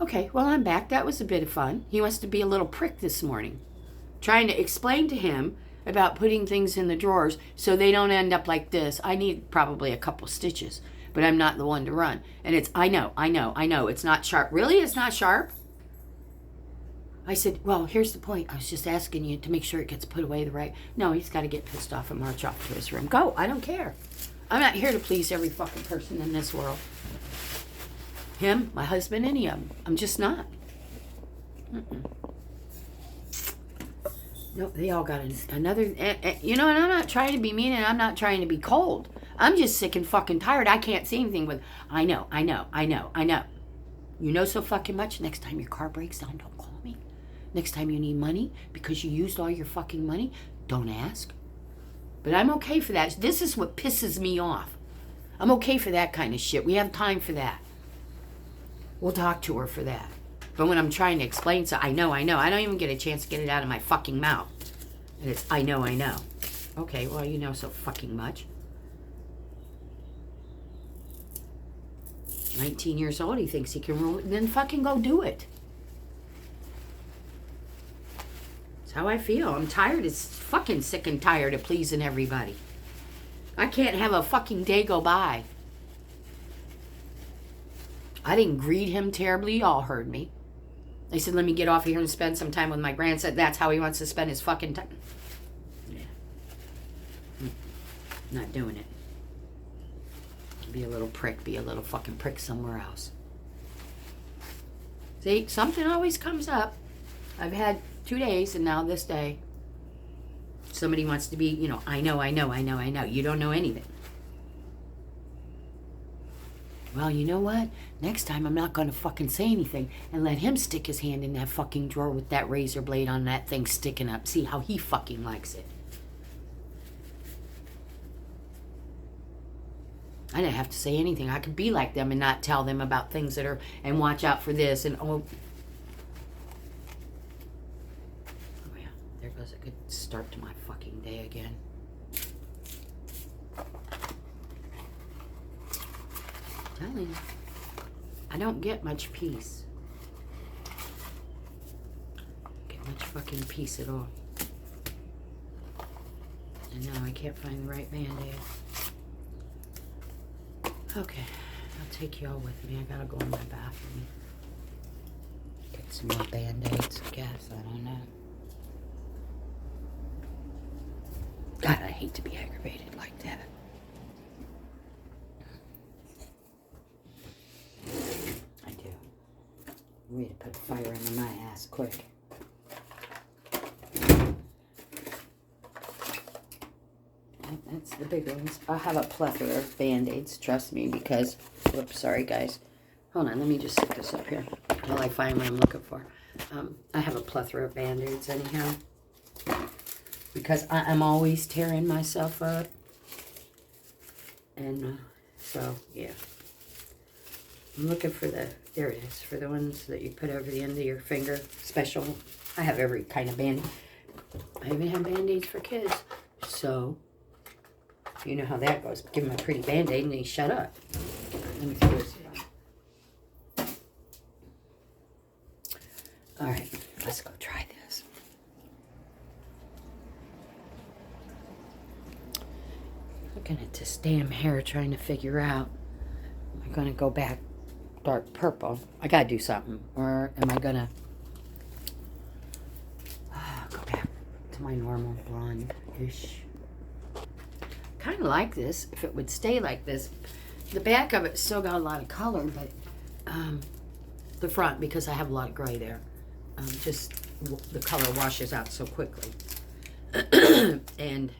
Okay, well, I'm back. That was a bit of fun. He wants to be a little prick this morning. Trying to explain to him about putting things in the drawers so they don't end up like this. I need probably a couple stitches, but I'm not the one to run. And it's, I know, it's not sharp. Really? It's not sharp? I said, well, here's the point. I was just asking you to make sure it gets put away the right. No, he's got to get pissed off and march off to his room. Go. I don't care. I'm not here to please every fucking person in this world. Him, my husband, any of them. I'm just not. Nope, they all got another. You know, and I'm not trying to be mean and I'm not trying to be cold. I'm just sick and fucking tired. I can't see anything with. I know. You know so fucking much. Next time your car breaks down, don't call me. Next time you need money because you used all your fucking money, don't ask. But I'm okay for that. This is what pisses me off. I'm okay for that kind of shit. We have time for that. We'll talk to her for that. But when I'm trying to explain, so I know. I don't even get a chance to get it out of my fucking mouth. And it's, I know. Okay, well, you know so fucking much. 19 years old, he thinks he can rule it, then fucking go do it. That's how I feel. I'm tired. It's fucking sick and tired of pleasing everybody. I can't have a fucking day go by. I didn't greet him terribly. You all heard me. I said, let me get off here and spend some time with my grandson. That's how he wants to spend his fucking time. Yeah. Not doing it. Be a little prick. Be a little fucking prick somewhere else. See, something always comes up. I've had 2 days and now this day. Somebody wants to be, you know, I know. You don't know anything. Well, you know what? Next time I'm not going to fucking say anything and let him stick his hand in that fucking drawer with that razor blade on that thing sticking up. See how he fucking likes it. I didn't have to say anything. I could be like them and not tell them about things that are, and watch out for this and oh yeah, there goes a good start to my fucking day again. Telling you, I don't get much peace. Get much fucking peace at all. And now I can't find the right Band-Aid. Okay, I'll take you all with me. I gotta go in my bathroom. Get some more Band-Aids, I guess. I don't know. God, I hate to be aggravated like that. I do. I'm ready to put fire under my ass quick. That's the big ones. I'll have a plethora of Band-Aids, trust me, because, whoops, sorry guys. Hold on, let me just stick this up here until I find what I'm looking for. I have a plethora of Band-Aids anyhow, because I'm always tearing myself up. And so, yeah. I'm looking for the, there it is, for the ones that you put over the end of your finger. Special. I have every kind of Band-Aid. I even have Band-Aids for kids. So, you know how that goes. Give him a pretty Band-Aid and he shut up. Let me throw this here. Alright, let's go try this. Looking at this damn hair, trying to figure out, am I going to go back dark purple? I got to do something. Or am I going to go back to my normal blonde-ish? Kind of like this if it would stay like this. The back of it still got a lot of color, but the front, because I have a lot of gray there, just the color washes out so quickly. And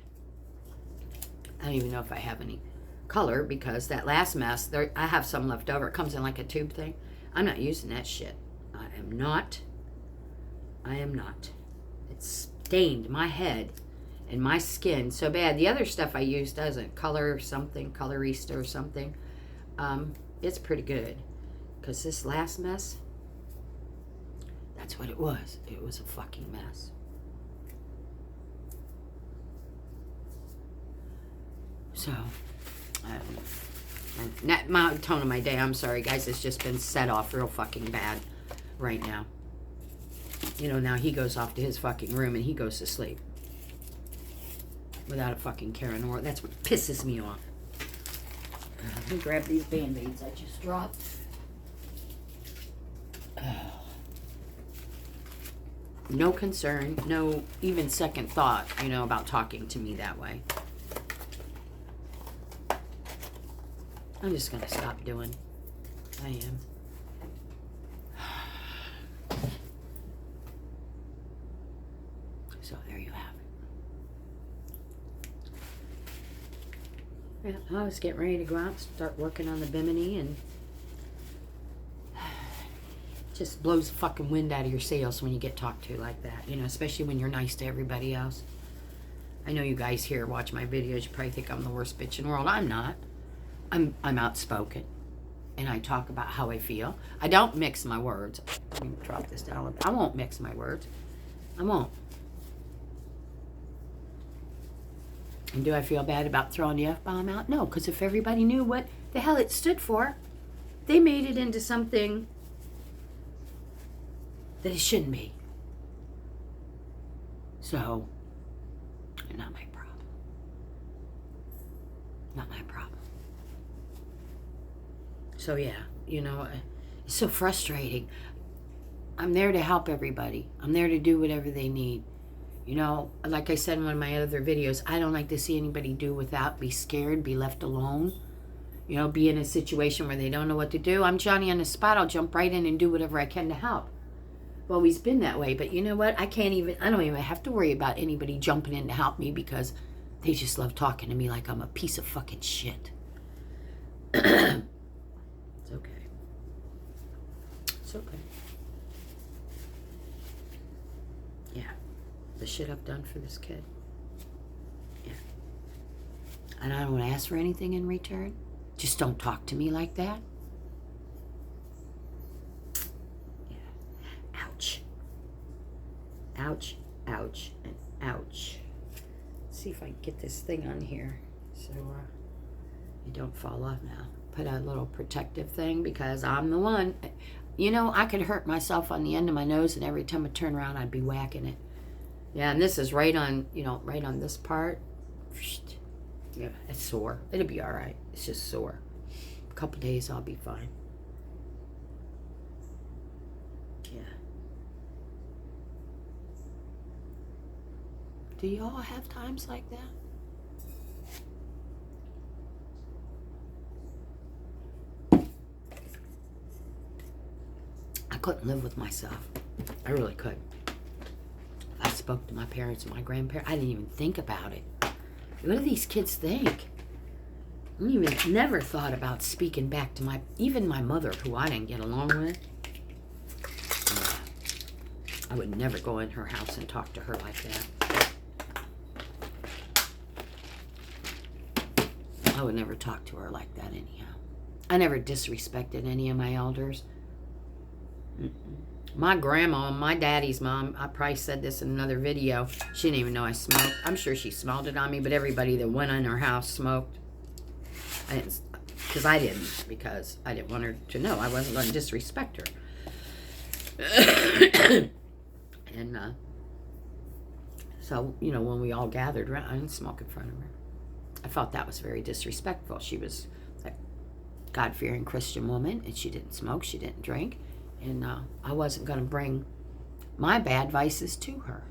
I don't even know if I have any color, because that last mess there, I have some left over. It comes in like a tube thing. I'm not using that shit. I am not. It's stained my head and my skin so bad. The other stuff I use doesn't. Color something, Colorista or something. It's pretty good. Because this last mess, that's what it was. It was a fucking mess. So, my tone of my day, I'm sorry guys, it's just been set off real fucking bad. right now. You know, now he goes off to his fucking room and he goes to sleep. Without a fucking care in the world. That's what pisses me off. Let me grab these Band-Aids I just dropped. No concern, no even second thought, you know, about talking to me that way. I'm just going to stop doing. I am. So there you have it. Yeah, I was getting ready to go out and start working on the Bimini, and just blows the fucking wind out of your sails when you get talked to like that, you know, especially when you're nice to everybody else. I know you guys here watch my videos, you probably think I'm the worst bitch in the world. I'm not. I'm outspoken, and I talk about how I feel. I don't mix my words. Let me drop this down. I won't mix my words. I won't. And do I feel bad about throwing the F-bomb out? No, because if everybody knew what the hell it stood for, they made it into something that it shouldn't be. So, not my problem. Not my problem. So yeah, you know, it's so frustrating. I'm there to help everybody. I'm there to do whatever they need. You know, like I said in one of my other videos, I don't like to see anybody do without, be scared, be left alone. You know, be in a situation where they don't know what to do. I'm Johnny on the spot. I'll jump right in and do whatever I can to help. I've always been that way. But you know what? I don't even have to worry about anybody jumping in to help me because they just love talking to me like I'm a piece of fucking shit. It's okay. It's okay. Yeah. The shit I've done for this kid. Yeah. And I don't want to ask for anything in return. Just don't talk to me like that. Yeah. Ouch. Ouch, ouch, and ouch. Let's see if I can get this thing on here so you don't fall off now. Put a little protective thing because I'm the one. You know, I could hurt myself on the end of my nose, and every time I turn around, I'd be whacking it. Yeah, and this is right on, you know, right on this part. Yeah, it's sore. It'll be all right. It's just sore. A couple days, I'll be fine. Yeah. Do y'all have times like that? I couldn't live with myself. I really could. I spoke to my parents and my grandparents. I didn't even think about it. What do these kids think? I never thought about speaking back to even my mother, who I didn't get along with. I would never go in her house and talk to her like that. I would never talk to her like that anyhow. I never disrespected any of my elders. My grandma, my daddy's mom, I probably said this in another video, she didn't even know I smoked. I'm sure she smelled it on me, but everybody that went in her house smoked. Because I didn't want her to know. I wasn't going to disrespect her. And so, you know, when we all gathered around, I didn't smoke in front of her. I felt that was very disrespectful. She was a God-fearing Christian woman, and she didn't smoke, she didn't drink. And I wasn't going to bring my bad vices to her.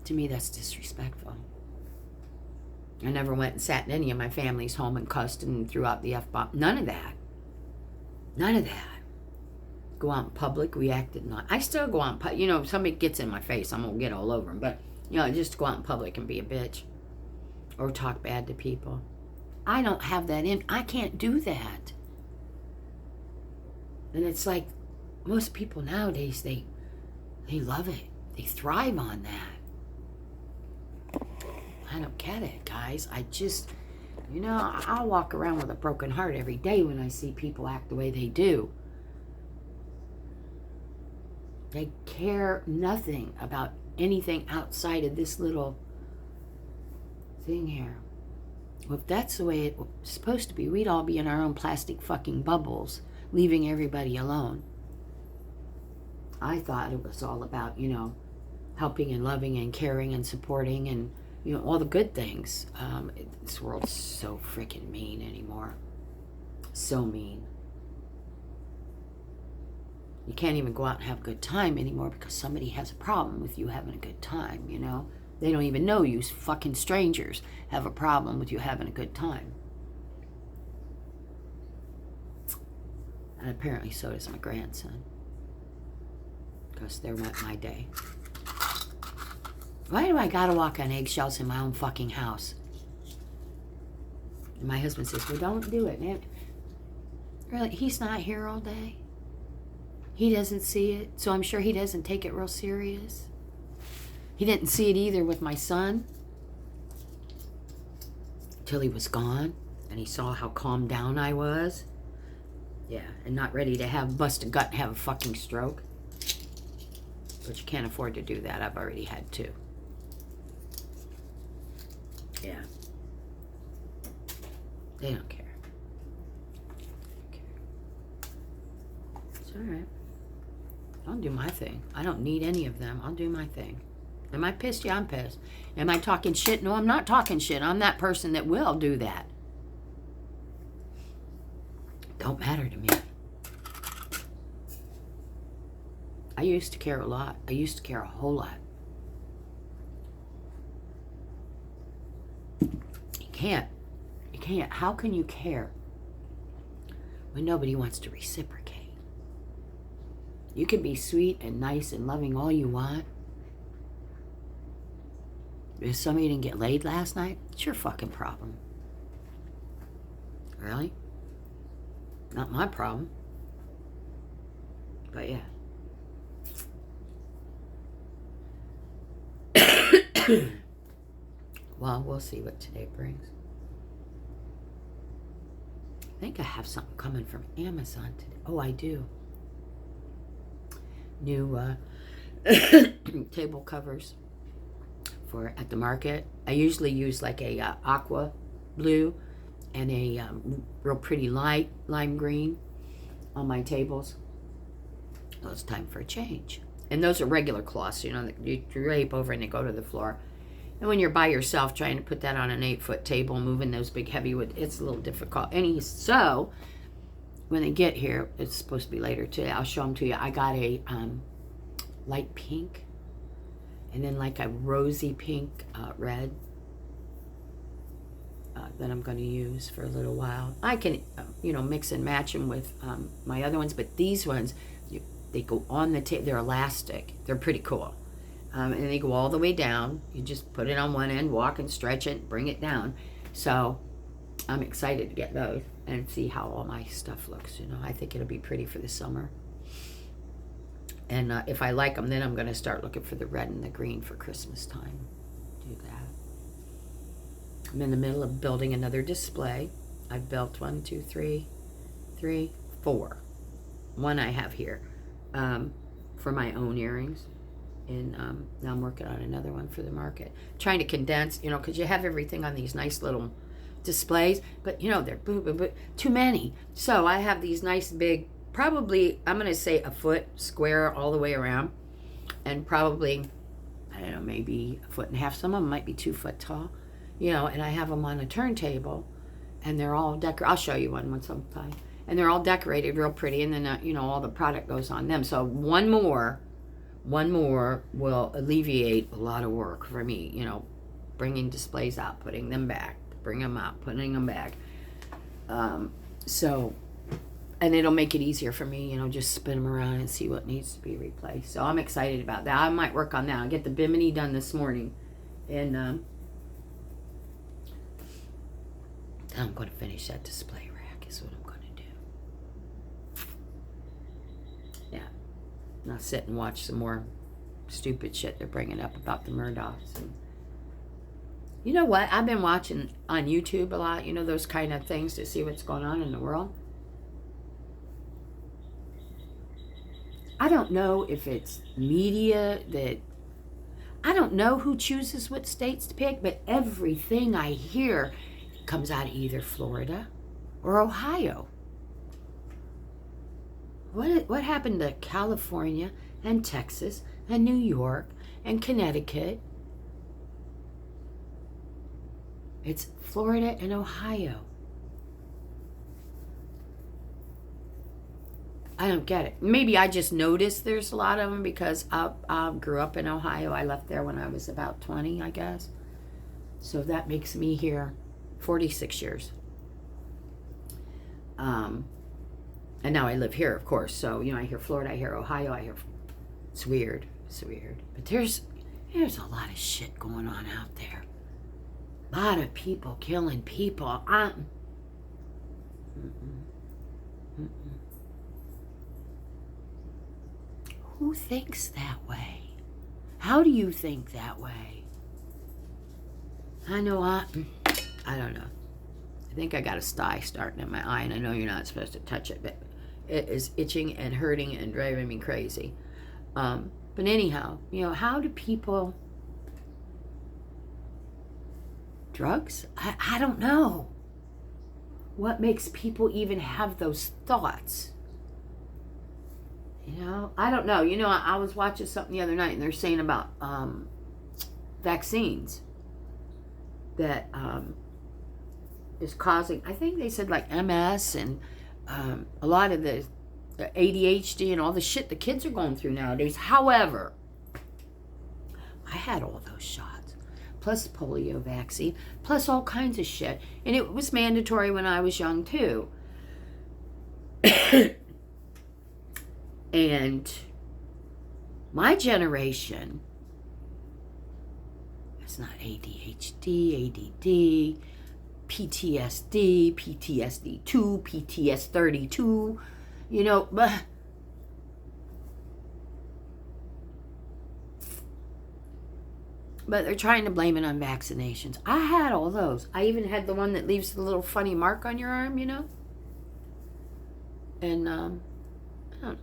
To me, that's disrespectful. I never went and sat in any of my family's home and cussed and threw out the F-bomb. None of that. None of that. Go out in public, we acted not. I still go out in public. You know, if somebody gets in my face, I'm going to get all over them. But, you know, just go out in public and be a bitch. Or talk bad to people. I don't have that in. I can't do that. And it's like most people nowadays, they love it. They thrive on that. I don't get it, guys. I just, you know, I'll walk around with a broken heart every day when I see people act the way they do. They care nothing about anything outside of this little thing here. Well, if that's the way it's supposed to be, we'd all be in our own plastic fucking bubbles, leaving everybody alone. I thought it was all about, helping and loving and caring and supporting and, all the good things. This world's so freaking mean anymore. So mean. You can't even go out and have a good time anymore because somebody has a problem with you having a good time, They don't even know you, fucking strangers have a problem with you having a good time. And apparently so does my grandson. Because they're my day. Why do I gotta walk on eggshells in my own fucking house? And my husband says, well, don't do it, man. Really, he's not here all day. He doesn't see it, so I'm sure he doesn't take it real serious. He didn't see it either with my son. Till he was gone, and he saw how calmed down I was. Yeah, and not ready to bust a gut and have a fucking stroke. But you can't afford to do that. I've already had two. Yeah. They don't care. It's alright. I'll do my thing. I don't need any of them. I'll do my thing. Am I pissed? Yeah, I'm pissed. Am I talking shit? No, I'm not talking shit. I'm that person that will do that. Don't matter to me. I used to care a lot. I used to care a whole lot. You can't. You can't. How can you care when nobody wants to reciprocate? You can be sweet and nice and loving all you want. If somebody didn't get laid last night, it's your fucking problem. Really? Not my problem. But yeah. Well, we'll see what today brings. I think I have something coming from Amazon today. Oh, I do. New table covers for at the market. I usually use like a aqua blue and a real pretty light lime green on my tables. Well, it's time for a change. And those are regular cloths, that you drape over and they go to the floor. And when you're by yourself trying to put that on an 8-foot table, moving those big heavy wood, it's a little difficult. So when they get here, it's supposed to be later today. I'll show them to you. I got a light pink and then like a rosy pink red that I'm going to use for a little while. I can, mix and match them with my other ones, but these ones, they go on the table. They're elastic. They're pretty cool. And they go all the way down. You just put it on one end, walk and stretch it, bring it down. So I'm excited to get those and see how all my stuff looks. I think it'll be pretty for the summer. And if I like them, then I'm going to start looking for the red and the green for Christmas time. Do that. I'm in the middle of building another display. I've built 1, 2, 3, 4. One I have here for my own earrings. And now I'm working on another one for the market. Trying to condense, because you have everything on these nice little displays. But, they're too many. So I have these nice big, probably, I'm going to say a foot square all the way around. And probably, I don't know, maybe 1.5 feet. Some of them might be 2 foot tall. And I have them on a turntable. And they're all decorated. I'll show you one sometime. And they're all decorated real pretty. And then, all the product goes on them. So one more will alleviate a lot of work for me, bringing displays out, putting them back, bring them out, putting them back. And it'll make it easier for me, just spin them around and see what needs to be replaced. So I'm excited about that. I might work on that. I'll get the Bimini done this morning. And then I'm going to finish that display rack is what I'm going to do. Yeah. And I'll sit and watch some more stupid shit they're bringing up about the Murdochs. And you know what? I've been watching on YouTube a lot, those kind of things to see what's going on in the world. I don't know if it's media that... I don't know who chooses what states to pick, but everything I hear comes out of either Florida or Ohio. What happened to California and Texas and New York and Connecticut? It's Florida and Ohio. I don't get it. Maybe I just noticed there's a lot of them because I grew up in Ohio. I left there when I was about 20, I guess. So that makes me here 46 years. And now I live here, of course. So, I hear Florida, I hear Ohio, I hear... It's weird. It's weird. But there's a lot of shit going on out there. A lot of people killing people. Who thinks that way? How do you think that way? I know I don't know. I think I got a sty starting in my eye, and I know you're not supposed to touch it, but it is itching and hurting and driving me crazy. But anyhow, how do people... Drugs? I don't know. What makes people even have those thoughts? I don't know. I was watching something the other night, and they're saying about vaccines that is causing, I think they said like MS and a lot of the ADHD and all the shit the kids are going through nowadays. However, I had all those shots, plus polio vaccine, plus all kinds of shit. And it was mandatory when I was young too. And my generation, it's not ADHD, ADD, PTSD, PTSD 2, PTS 32, but they're trying to blame it on vaccinations. I had all those. I even had the one that leaves the little funny mark on your arm, And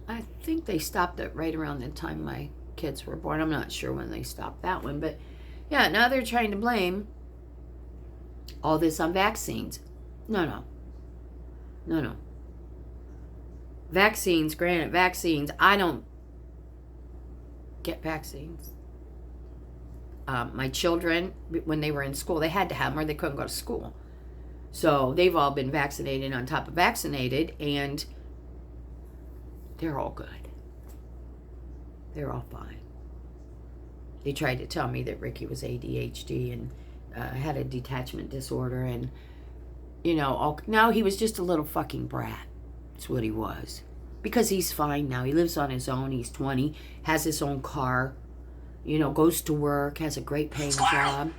I think they stopped it right around the time my kids were born. I'm not sure when they stopped that one, but yeah, now they're trying to blame all this on vaccines. No. Vaccines, granted, vaccines. I don't get vaccines. My children, when they were in school, they had to have them or they couldn't go to school. So they've all been vaccinated on top of vaccinated, and they're all good. They're all fine. They tried to tell me that Ricky was ADHD and had a detachment disorder, and now he was just a little fucking brat. That's what he was. Because he's fine now. He lives on his own. He's 20, has his own car, goes to work, has a great paying job.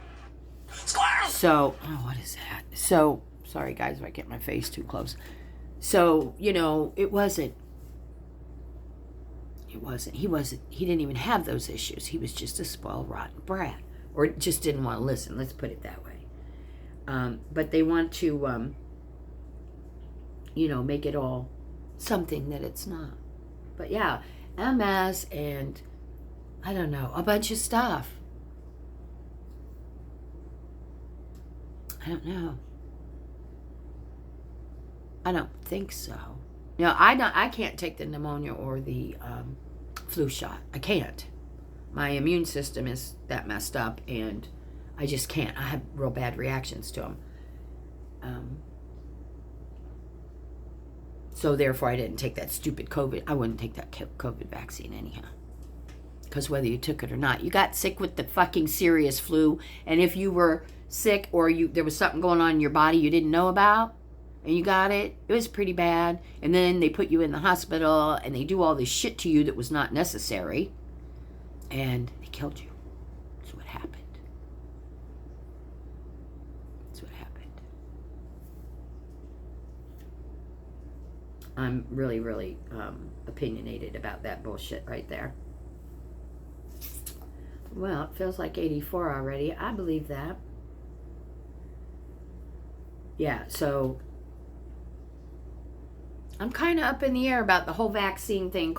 So, what is that? So, sorry guys if I get my face too close. So, it wasn't, he didn't even have those issues. He was just a spoiled, rotten brat. Or just didn't want to listen, let's put it that way. But they want to, make it all something that it's not. But yeah, MS and, I don't know, a bunch of stuff. I don't know. I don't think so. I can't take the pneumonia or the flu shot. I can't. My immune system is that messed up, and I just can't. I have real bad reactions to them. So therefore, I didn't take that stupid COVID. I wouldn't take that COVID vaccine anyhow. Because whether you took it or not, you got sick with the fucking serious flu, and if you were sick or there was something going on in your body you didn't know about, and you got it was pretty bad, and then they put you in the hospital, and they do all this shit to you that was not necessary, and they killed you. That's what happened. That's what happened. I'm really, really opinionated about that bullshit right there. Well, it feels like 84 already. I believe that. Yeah, so I'm kind of up in the air about the whole vaccine thing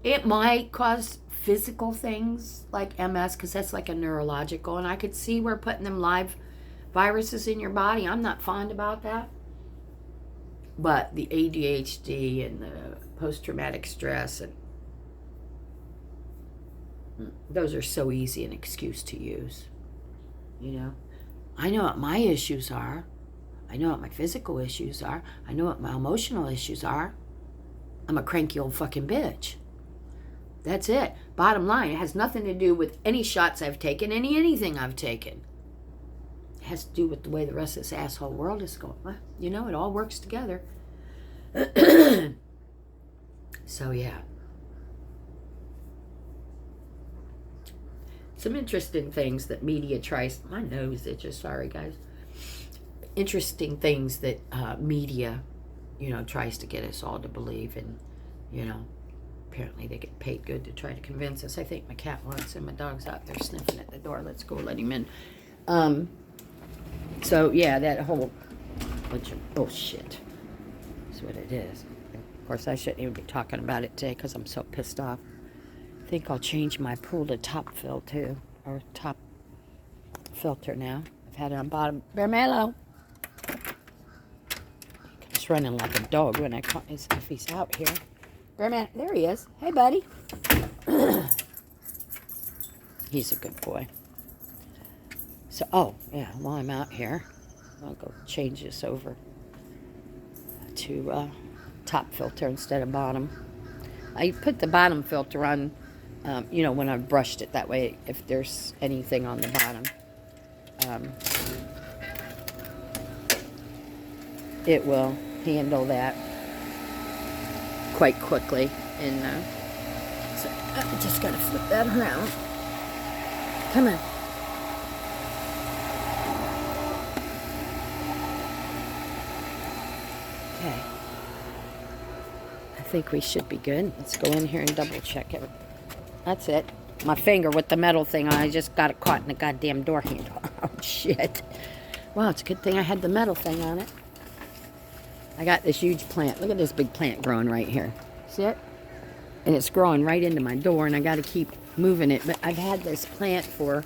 it might cause physical things like MS, because that's like a neurological, and I could see where putting them live viruses in your body, I'm not fond about that. But the ADHD and the post-traumatic stress, and those are so easy an excuse to use. You know, I know what my issues are. I know what my physical issues are. I know what my emotional issues are. I'm a cranky old fucking bitch. That's it. Bottom line, it has nothing to do with any shots I've taken, anything I've taken. It has to do with the way the rest of this asshole world is going. Well, you know, it all works together. So, yeah. Some interesting things that media tries... My nose itches, sorry, guys. Interesting things that media, you know, tries to get us all to believe. And, you know, apparently they get paid good to try to convince us. I think my cat wants him. My dog's out there sniffing at the door. Let's go let him in. So, yeah, that whole bunch of bullshit is what it is. Of course, I shouldn't even be talking about it today because I'm so pissed off. I think I'll change my pool to top fill, too. Or top filter now. I've had it on bottom. Bear Mellow. He's running like a dog when I call if he's out here. Bear Man, there he is. Hey, buddy. He's a good boy. So, oh, yeah, while I'm out here, I'll go change this over to top filter instead of bottom. I put the bottom filter on, you know, when I've brushed it. That way, if there's anything on the bottom, it will handle that quite quickly. And so I just got to flip that around. Come on. Okay. I think we should be good. Let's go in here and double check it. That's it. My finger with the metal thing on. I just got it caught in the goddamn door handle. Oh, shit. Well, it's a good thing I had the metal thing on it. I got this huge plant. Look at this big plant growing right here. See it? And it's growing right into my door, and I got to keep moving it. But I've had this plant for,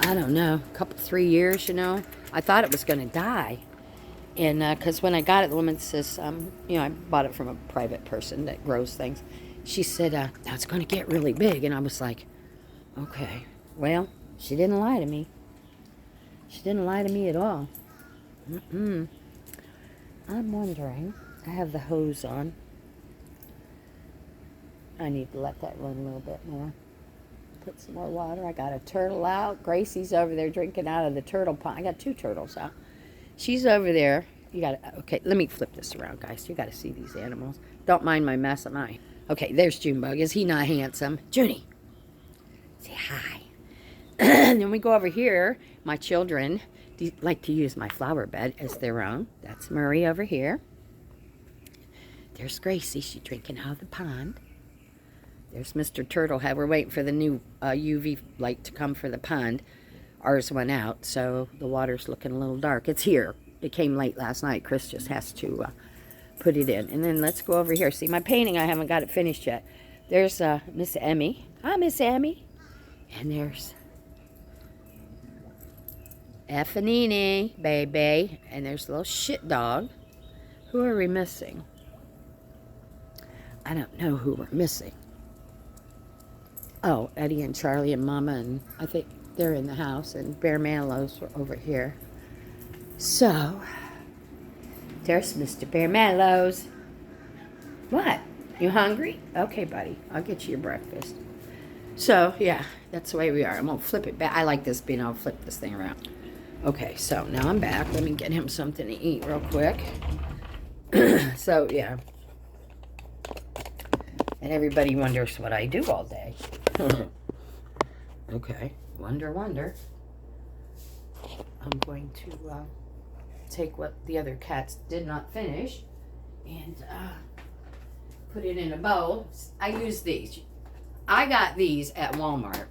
I don't know, 3 years, you know. I thought it was going to die. And because when I got it, the woman says, you know, I bought it from a private person that grows things. She said, now it's going to get really big. And I was like, okay. Well, she didn't lie to me. She didn't lie to me at all. I'm wondering, I have the hose on. I need to let that run a little bit more. Put some more water. I got a turtle out. Gracie's over there drinking out of the turtle pond. I got 2 turtles out. She's over there. You got to, okay, let me flip this around, guys. You got to see these animals. Don't mind my mess, am I? Okay, there's Junebug. Is he not handsome? Junie, say hi. And then we go over here. My children like to use my flower bed as their own. That's Murray over here. There's Gracie. She's drinking out of the pond. There's Mr. Turtlehead. We're waiting for the new UV light to come for the pond. Ours went out, so the water's looking a little dark. It's here. It came late last night. Chris just has to put it in. And then let's go over here. See, my painting, I haven't got it finished yet. There's Miss Emmy. Hi, Miss Emmy. And there's Effanini, baby. And there's the little shit dog. Who are we missing? I don't know who we're missing. Oh, Eddie and Charlie and Mama, and I think they're in the house, and Bear Manlow's over here. So, there's Mr. Bear Manlow's. What? You hungry? Okay, buddy. I'll get you your breakfast. So, yeah, that's the way we are. I'm going to flip it back. I like this being able to flip this thing around. Okay, so now I'm back. Let me get him something to eat real quick. So, yeah. And everybody wonders what I do all day. Okay, wonder. I'm going to take what the other cats did not finish and put it in a bowl. I use these. I got these at Walmart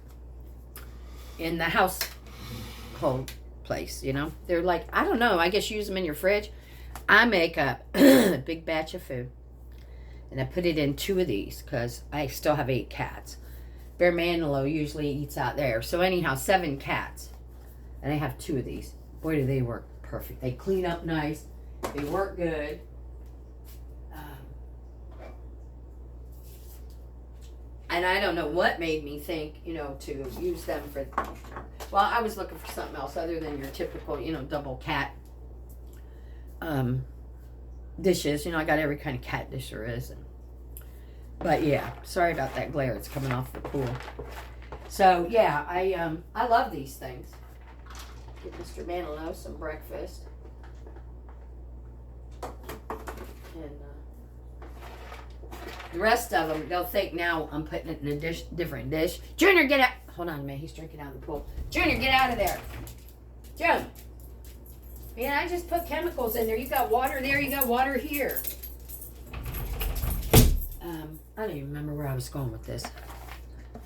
in the household place, you know. They're like, I don't know, I guess you use them in your fridge. I make a big batch of food. And I put it in 2 of these because I still have 8 cats. Bear Manilow usually eats out there. So anyhow, 7 cats. And I have 2 of these. Boy, do they work perfect. They clean up nice. They work good. And I don't know what made me think, to use them for. Well, I was looking for something else other than your typical, double cat dishes. I got every kind of cat dish there is. But yeah, sorry about that glare. It's coming off the pool. So yeah, I love these things. Give Mr. Manilow some breakfast. And the rest of them, they'll think now I'm putting it in a different dish. Junior, get out. Hold on a minute. He's drinking out of the pool. Junior, get out of there. Joe. Man, I just put chemicals in there. You got water there. You got water here. I don't even remember where I was going with this.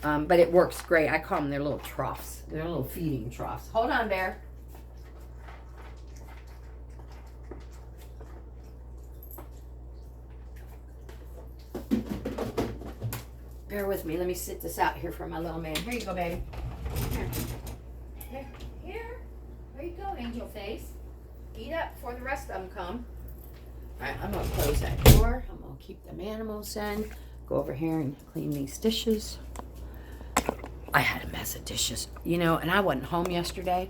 But it works great. I call them their little troughs. They're little feeding troughs. Hold on, Bear. Bear with me. Let me sit this out here for my little man. Here you go, baby. Here. Here. There you go, angel face. Eat up before the rest of them come. All right, I'm going to close that door. I'm going to keep them animals in. Go over here and clean these dishes. I had a mess of dishes, and I wasn't home yesterday.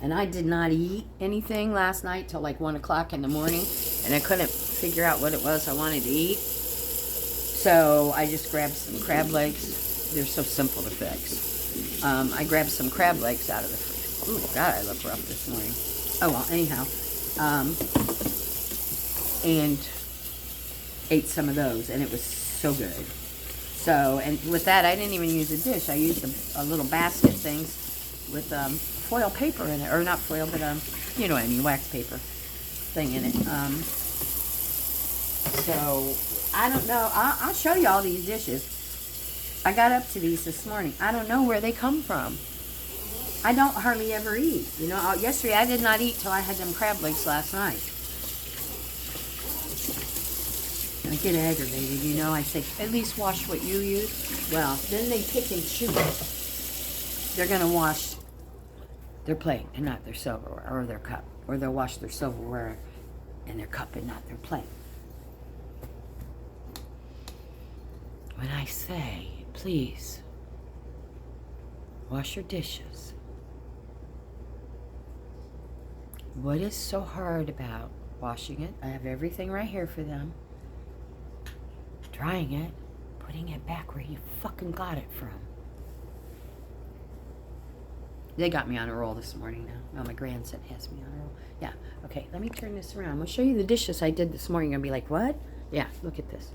And I did not eat anything last night till like 1 o'clock in the morning. And I couldn't figure out what it was I wanted to eat. So I just grabbed some crab legs. They're so simple to fix. I grabbed some crab legs out of the freezer. Ooh, God, I look rough this morning. Oh, well, anyhow. And ate some of those, and it was so good. So, and with that, I didn't even use a dish. I used a little basket things with foil paper in it, or not foil, but you know what I mean, wax paper thing in it. So I don't know. I'll show you all these dishes. I got up to these this morning. I don't know where they come from. I don't hardly ever eat. Yesterday I did not eat till I had them crab legs last night. I get aggravated, I say, at least wash what you use. Well, then they pick and choose. They're going to wash their plate and not their silverware or their cup. Or they'll wash their silverware and their cup and not their plate. When I say, please, wash your dishes. What is so hard about washing it? I have everything right here for them. Drying it, putting it back where you fucking got it from. They got me on a roll this morning now. My grandson has me on a roll. Yeah, okay, let me turn this around. I'm going to show you the dishes I did this morning. You're going to be like, what? Yeah, look at this.